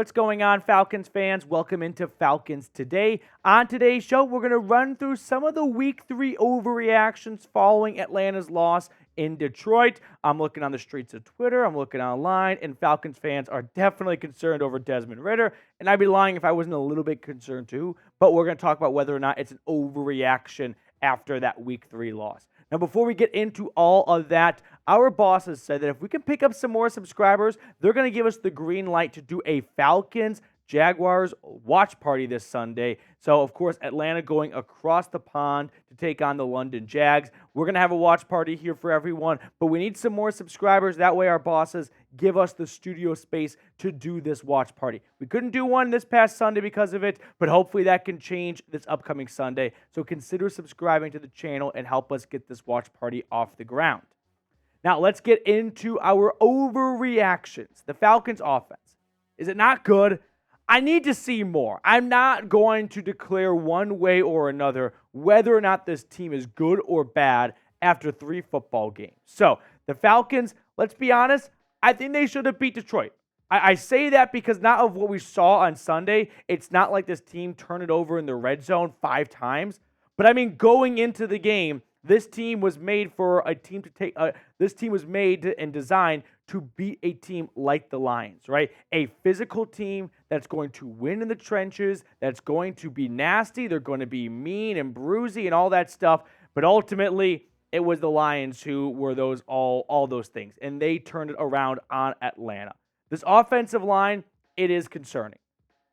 What's going on, Falcons fans? Welcome into Falcons Today. On today's show, we're going to run through some of the Week 3 overreactions following Atlanta's loss in Detroit. I'm looking on the streets of Twitter, I'm looking online, and Falcons fans are definitely concerned over Desmond Ridder, and I'd be lying if I wasn't a little bit concerned too, but we're going to talk about whether or not it's an overreaction after that Week 3 loss. Now, before we get into all of that, our bosses said that if we can pick up some more subscribers, they're going to give us the green light to do a Falcons Jaguars watch party this Sunday. So, of course, Atlanta going across the pond to take on the London Jags. We're going to have a watch party here for everyone, but we need some more subscribers. That way our bosses give us the studio space to do this watch party. We couldn't do one this past Sunday because of it, but hopefully that can change this upcoming Sunday. So consider subscribing to the channel and help us get this watch party off the ground. Now, let's get into our overreactions. The Falcons offense. Is it not good? I need to see more. I'm not going to declare one way or another whether or not this team is good or bad after 3 football games. So, the Falcons, let's be honest, I think they should have beat Detroit. I say that because not of what we saw on Sunday. It's not like this team turned it over in the red zone 5 times. But I mean, going into the game, this team was made for a team to take. This team was made and designed to beat a team like the Lions, right? A physical team that's going to win in the trenches, that's going to be nasty. They're going to be mean and bruisey and all that stuff. But ultimately, it was the Lions who were those all those things, and they turned it around on Atlanta. This offensive line, it is concerning.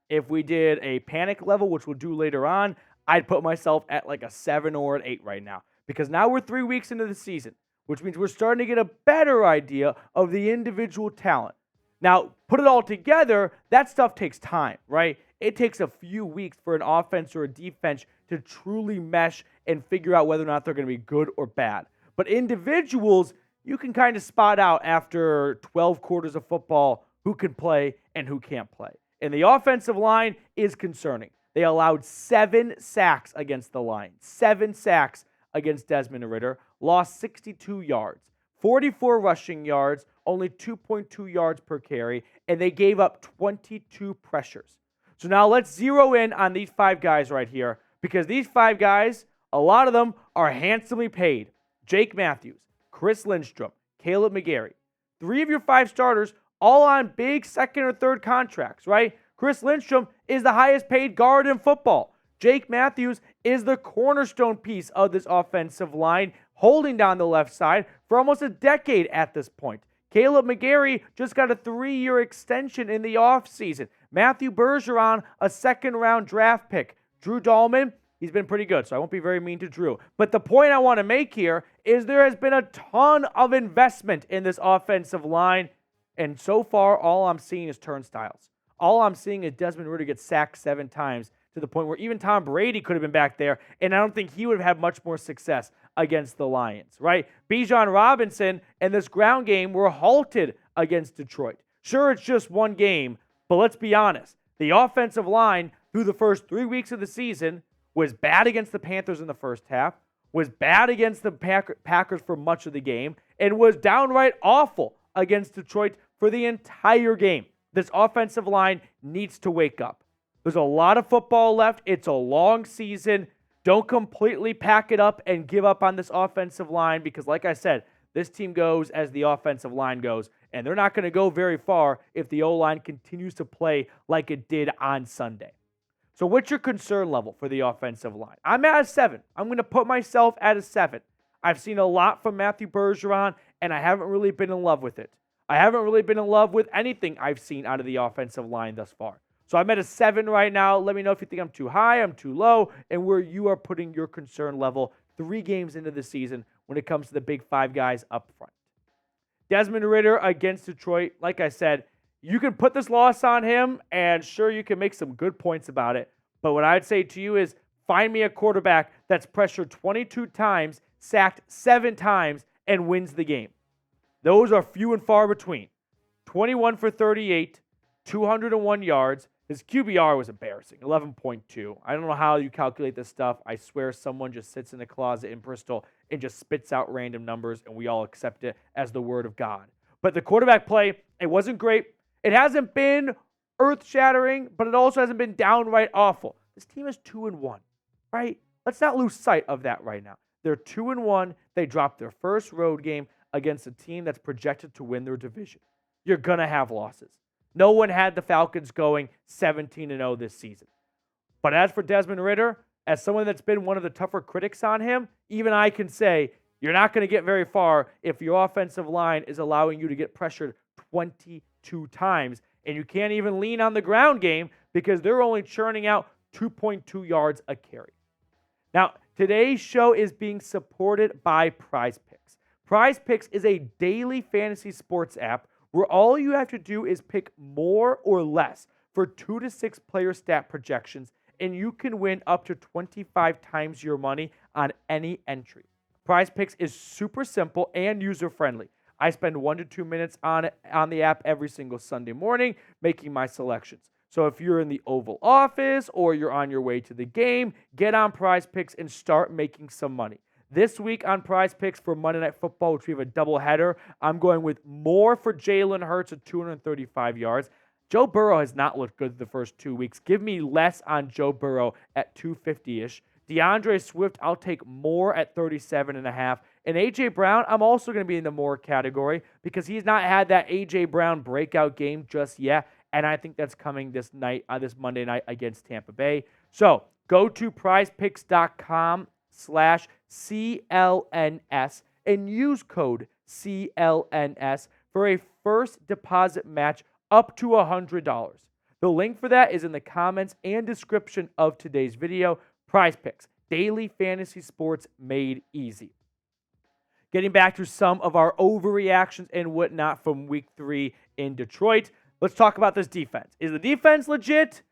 If we did a panic level, which we'll do later on, I'd put myself at like a 7 or an 8 right now. Because now we're 3 weeks into the season, which means we're starting to get a better idea of the individual talent. Now, put it all together, that stuff takes time, right? It takes a few weeks for an offense or a defense to truly mesh and figure out whether or not they're going to be good or bad. But individuals, you can kind of spot out after 12 quarters of football who can play and who can't play. And the offensive line is concerning. They allowed 7 sacks against the Lions. 7 sacks against Desmond Ridder, lost 62 yards, 44 rushing yards, only 2.2 yards per carry, and they gave up 22 pressures. So now let's zero in on these 5 guys right here, because these 5 guys, a lot of them are handsomely paid. Jake Matthews, Chris Lindstrom, Caleb McGarry. 3 of your 5 starters, all on big second or third contracts, right? Chris Lindstrom is the highest paid guard in football. Jake Matthews is the cornerstone piece of this offensive line, holding down the left side for almost a decade at this point. Caleb McGarry just got a 3-year extension in the offseason. Matthew Bergeron, a second-round draft pick. Drew Dahlman, he's been pretty good, so I won't be very mean to Drew. But the point I want to make here is there has been a ton of investment in this offensive line, and so far all I'm seeing is turnstiles. All I'm seeing is Desmond Ridder get sacked 7 times, to the point where even Tom Brady could have been back there, and I don't think he would have had much more success against the Lions, right? Bijan Robinson and this ground game were halted against Detroit. Sure, it's just one game, but let's be honest. The offensive line through the first 3 weeks of the season was bad against the Panthers in the first half, was bad against the Packers for much of the game, and was downright awful against Detroit for the entire game. This offensive line needs to wake up. There's a lot of football left. It's a long season. Don't completely pack it up and give up on this offensive line because, like I said, this team goes as the offensive line goes, and they're not going to go very far if the O-line continues to play like it did on Sunday. So what's your concern level for the offensive line? I'm at a 7. I'm going to put myself at a 7. I've seen a lot from Matthew Bergeron, and I haven't really been in love with it. I haven't really been in love with anything I've seen out of the offensive line thus far. So I'm at a 7 right now. Let me know if you think I'm too high, I'm too low, and where you are putting your concern level 3 games into the season when it comes to the big 5 guys up front. Desmond Ridder against Detroit, like I said, you can put this loss on him, and sure, you can make some good points about it. But what I'd say to you is find me a quarterback that's pressured 22 times, sacked 7 times, and wins the game. Those are few and far between. 21 for 38, 201 yards. His QBR was embarrassing, 11.2. I don't know how you calculate this stuff. I swear someone just sits in a closet in Bristol and just spits out random numbers, and we all accept it as the word of God. But the quarterback play, it wasn't great. It hasn't been earth-shattering, but it also hasn't been downright awful. This team is 2-1, right? Let's not lose sight of that right now. They're 2-1. They dropped their first road game against a team that's projected to win their division. You're going to have losses. No one had the Falcons going 17-0 this season. But as for Desmond Ridder, as someone that's been one of the tougher critics on him, even I can say you're not going to get very far if your offensive line is allowing you to get pressured 22 times, and you can't even lean on the ground game because they're only churning out 2.2 yards a carry. Now, today's show is being supported by Prize Picks. Prize Picks is a daily fantasy sports app where all you have to do is pick more or less for 2 to 6 player stat projections, and you can win up to 25 times your money on any entry. Prize Picks is super simple and user-friendly. I spend 1 to 2 minutes on the app every single Sunday morning making my selections. So if you're in the Oval Office or you're on your way to the game, get on Prize Picks and start making some money. This week on Prize Picks for Monday Night Football, which we have a doubleheader, I'm going with more for Jalen Hurts at 235 yards. Joe Burrow has not looked good the first 2 weeks. Give me less on Joe Burrow at 250-ish. DeAndre Swift, I'll take more at 37.5. And A.J. Brown, I'm also going to be in the more category because he's not had that A.J. Brown breakout game just yet. And I think that's coming this Monday night against Tampa Bay. So go to prizepicks.com/CLNS and use code CLNS for a first deposit match up to $100. The link for that is in the comments and description of today's video. Prize Picks, daily fantasy sports made easy. Getting back to some of our overreactions and whatnot from week 3 in Detroit, let's talk about this defense. Is the defense legit?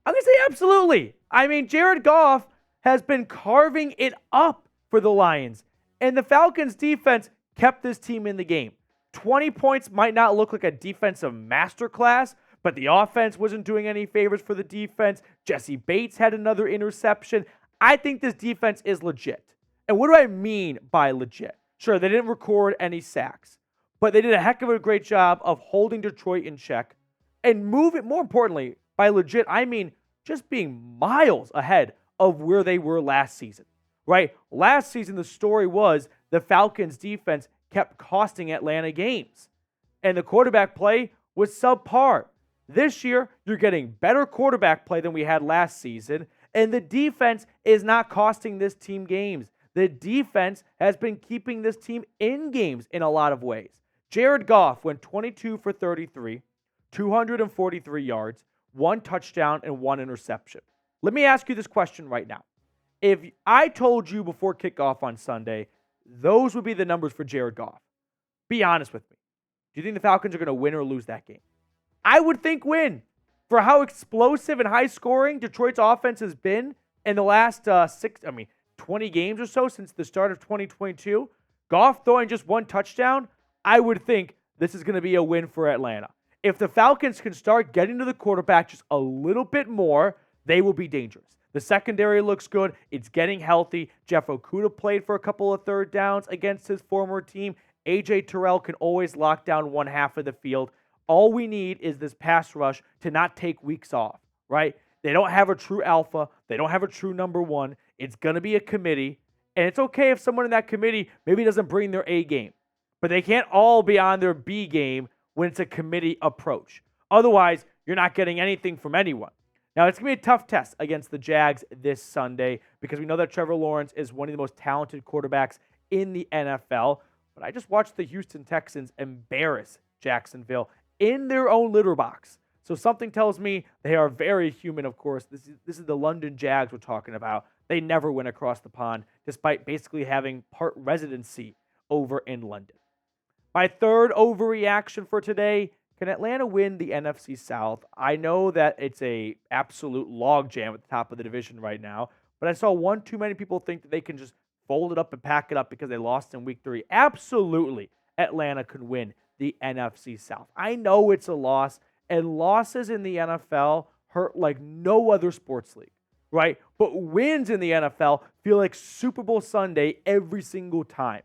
I'm going to say absolutely. I mean, Jared Goff has been carving it up for the Lions, and the Falcons defense kept this team in the game. 20 points might not look like a defensive masterclass, but the offense wasn't doing any favors for the defense. Jesse Bates had another interception. I think this defense is legit. And what do I mean by legit? Sure, they didn't record any sacks, but they did a heck of a great job of holding Detroit in check and moving. More importantly, by legit, I mean just being miles ahead of where they were last season, right? Last season, the story was the Falcons defense kept costing Atlanta games, and the quarterback play was subpar. This year, you're getting better quarterback play than we had last season, and the defense is not costing this team games. The defense has been keeping this team in games in a lot of ways. Jared Goff went 22 for 33, 243 yards, 1 touchdown, and 1 interception. Let me ask you this question right now. If I told you before kickoff on Sunday, those would be the numbers for Jared Goff, be honest with me. Do you think the Falcons are going to win or lose that game? I would think win. For how explosive and high scoring Detroit's offense has been in the last 20 games or so since the start of 2022, Goff throwing just 1 touchdown, I would think this is going to be a win for Atlanta. If the Falcons can start getting to the quarterback just a little bit more, they will be dangerous. The secondary looks good. It's getting healthy. Jeff Okudah played for a couple of third downs against his former team. A.J. Terrell can always lock down one half of the field. All we need is this pass rush to not take weeks off, right? They don't have a true alpha. They don't have a true number one. It's going to be a committee, and it's okay if someone in that committee maybe doesn't bring their A game, but they can't all be on their B game when it's a committee approach. Otherwise, you're not getting anything from anyone. Now, it's going to be a tough test against the Jags this Sunday because we know that Trevor Lawrence is one of the most talented quarterbacks in the NFL, but I just watched the Houston Texans embarrass Jacksonville in their own litter box. So something tells me they are very human, of course. This is the London Jags we're talking about. They never win across the pond, despite basically having part residency over in London. My third overreaction for today, can Atlanta win the NFC South? I know that it's a absolute logjam at the top of the division right now, but I saw one too many people think that they can just fold it up and pack it up because they lost in week 3. Absolutely, Atlanta could win the NFC South. I know it's a loss, and losses in the NFL hurt like no other sports league, right? But wins in the NFL feel like Super Bowl Sunday every single time.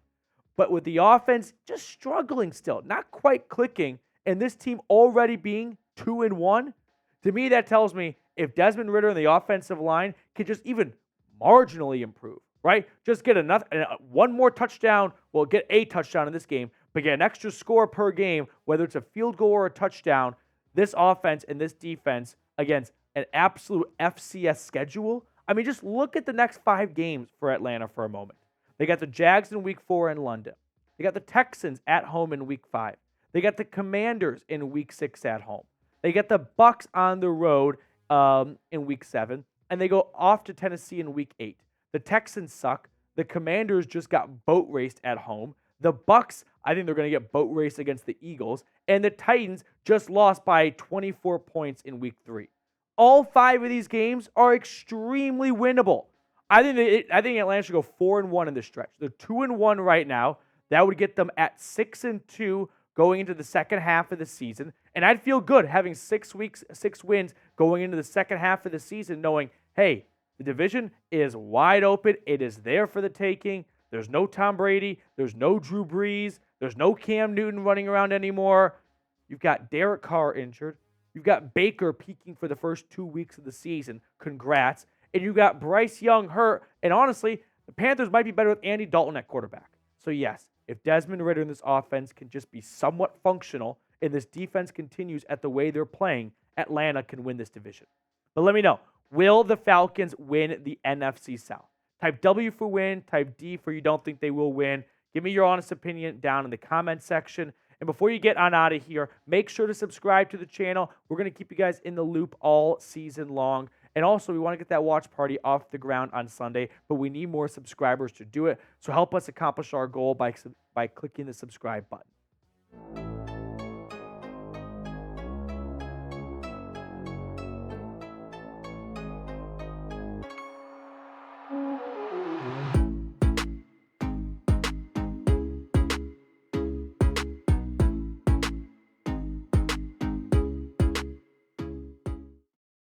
But with the offense just struggling still, not quite clicking, and this team already being 2-1. To me, that tells me if Desmond Ridder and the offensive line can just even marginally improve, right? Just get one more touchdown. Well, get a touchdown in this game, but get an extra score per game, whether it's a field goal or a touchdown. This offense and this defense against an absolute FCS schedule. I mean, just look at the next 5 games for Atlanta for a moment. They got the Jags in week 4 in London. They got the Texans at home in week 5. They got the Commanders in week 6 at home. They get the Bucs on the road in week 7, and they go off to Tennessee in week 8. The Texans suck. The Commanders just got boat raced at home. The Bucs, I think they're going to get boat raced against the Eagles. And the Titans just lost by 24 points in week 3. All 5 of these games are extremely winnable. I think Atlanta should go 4-1 in this stretch. They're 2-1 right now. That would get them at 6-2 going into the second half of the season. And I'd feel good having 6 wins going into the second half of the season, knowing, hey, the division is wide open. It is there for the taking. There's no Tom Brady. There's no Drew Brees. There's no Cam Newton running around anymore. You've got Derek Carr injured. You've got Baker peaking for the first 2 weeks of the season. Congrats. And you got Bryce Young hurt. And honestly, the Panthers might be better with Andy Dalton at quarterback. So yes, if Desmond Ridder in this offense can just be somewhat functional and this defense continues at the way they're playing, Atlanta can win this division. But let me know, will the Falcons win the NFC South? Type W for win, type D for you don't think they will win. Give me your honest opinion down in the comment section. And before you get on out of here, make sure to subscribe to the channel. We're going to keep you guys in the loop all season long. And also, we want to get that watch party off the ground on Sunday, but we need more subscribers to do it. So help us accomplish our goal by clicking the subscribe button.